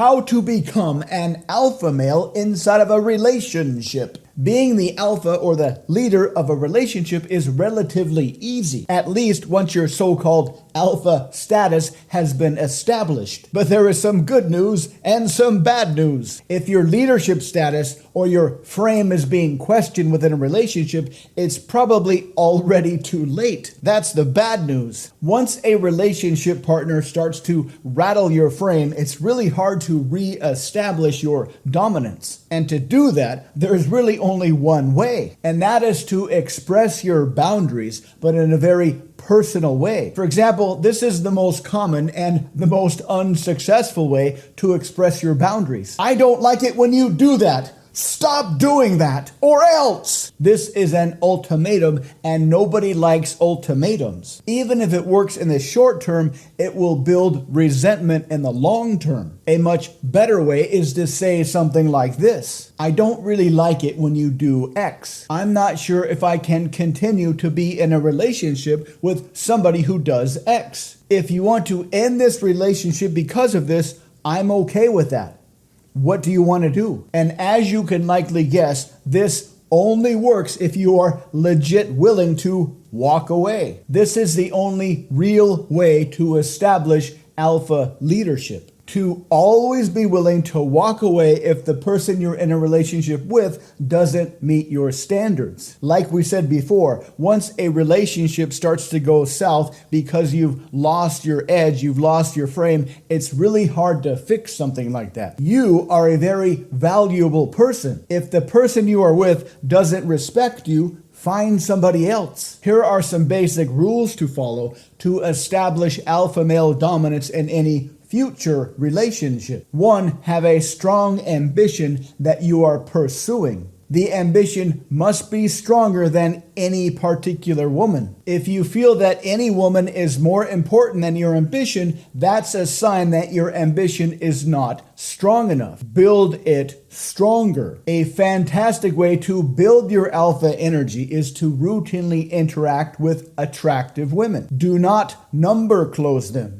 How to become an alpha male inside of a relationship. Being the alpha or the leader of a relationship is relatively easy, at least once your so-called alpha status has been established. But there is some good news and some bad news. If your leadership status or your frame is being questioned within a relationship, it's probably already too late. That's the bad news. Once a relationship partner starts to rattle your frame, it's really hard to re-establish your dominance. And to do that, there's really only one way, and that is to express your boundaries, but in a very personal way. For example, this is the most common and the most unsuccessful way to express your boundaries. I don't like it when you do that. Stop doing that, or else! This is an ultimatum, and nobody likes ultimatums. Even if it works in the short term, it will build resentment in the long term. A much better way is to say something like this: I don't really like it when you do X. I'm not sure if I can continue to be in a relationship with somebody who does X. If you want to end this relationship because of this, I'm okay with that. What do you want to do? And as you can likely guess, this only works if you are legit willing to walk away. This is the only real way to establish alpha leadership. To always be willing to walk away if the person you're in a relationship with doesn't meet your standards. Like we said before, once a relationship starts to go south because you've lost your edge, you've lost your frame, it's really hard to fix something like that. You are a very valuable person. If the person you are with doesn't respect you, find somebody else. Here are some basic rules to follow to establish alpha male dominance in any future relationship. 1. Have a strong ambition that you are pursuing. The ambition must be stronger than any particular woman. If you feel that any woman is more important than your ambition, that's a sign that your ambition is not strong enough. Build it stronger. A fantastic way to build your alpha energy is to routinely interact with attractive women. Do not number close them.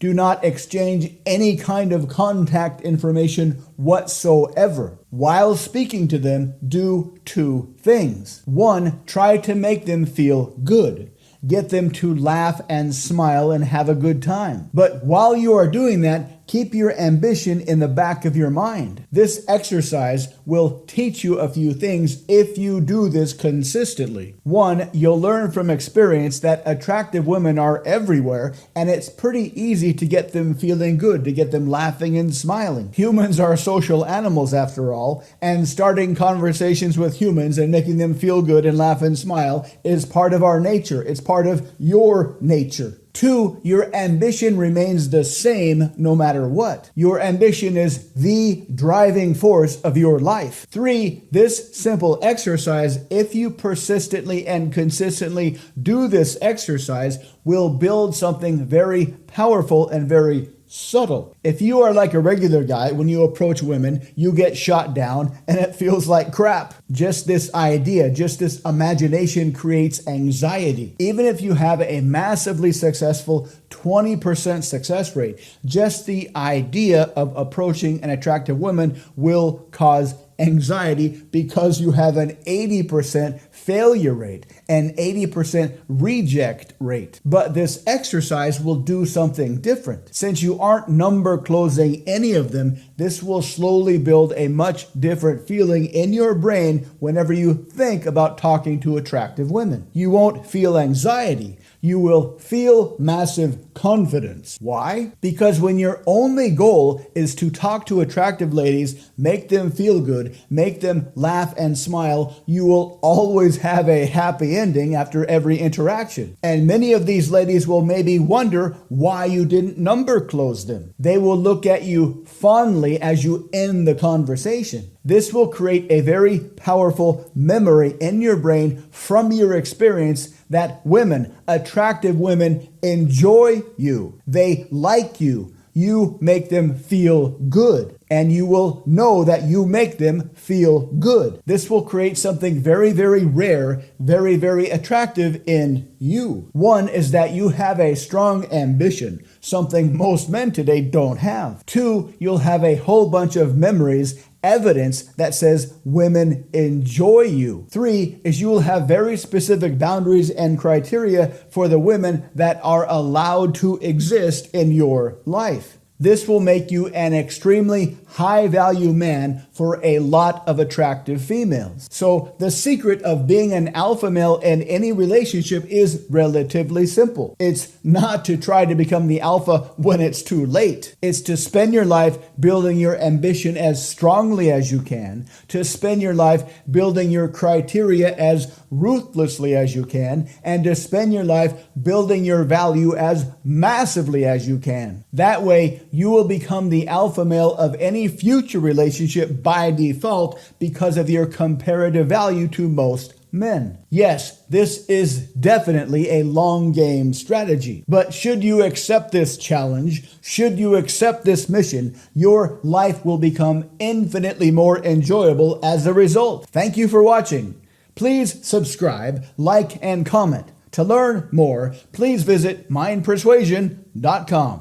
Do not exchange any kind of contact information whatsoever. While speaking to them, do 2 things. 1, try to make them feel good. Get them to laugh and smile and have a good time. But while you are doing that, keep your ambition in the back of your mind. This exercise will teach you a few things if you do this consistently. 1, you'll learn from experience that attractive women are everywhere, and it's pretty easy to get them feeling good, to get them laughing and smiling. Humans are social animals after all, and starting conversations with humans and making them feel good and laugh and smile is part of our nature. It's part of your nature. 2, your ambition remains the same no matter what. Your ambition is the driving force of your life. 3, this simple exercise, if you persistently and consistently do this exercise, will build something very powerful and very subtle. If you are like a regular guy, when you approach women, you get shot down and it feels like crap. Just this idea, just this imagination creates anxiety. Even if you have a massively successful 20% success rate, just the idea of approaching an attractive woman will cause anxiety because you have an 80% failure rate, an 80% reject rate. But this exercise will do something different. Since you aren't number closing any of them, this will slowly build a much different feeling in your brain whenever you think about talking to attractive women. You won't feel anxiety. You will feel massive confidence. Why? Because when your only goal is to talk to attractive ladies, make them feel good, make them laugh and smile, you will always have a happy ending after every interaction. And many of these ladies will maybe wonder why you didn't number close them. They will look at you fondly as you end the conversation. This will create a very powerful memory in your brain from your experience that women, attractive women, enjoy you. They like you. You make them feel good. and you will know that you make them feel good. This will create something very, very rare, very, very attractive in you. One is that you have a strong ambition, something most men today don't have. Two, you'll have a whole bunch of memories, evidence that says women enjoy you. Three is you will have very specific boundaries and criteria for the women that are allowed to exist in your life. This will make you an extremely high-value man for a lot of attractive females. So the secret of being an alpha male in any relationship is relatively simple. It's not to try to become the alpha when it's too late. It's to spend your life building your ambition as strongly as you can, to spend your life building your criteria as ruthlessly as you can, and to spend your life building your value as massively as you can. That way, you will become the alpha male of any future relationship by default because of your comparative value to most men. Yes, this is definitely a long game strategy. But should you accept this challenge, should you accept this mission, your life will become infinitely more enjoyable as a result. Thank you for watching. Please subscribe, like, and comment. To learn more, please visit mindpersuasion.com.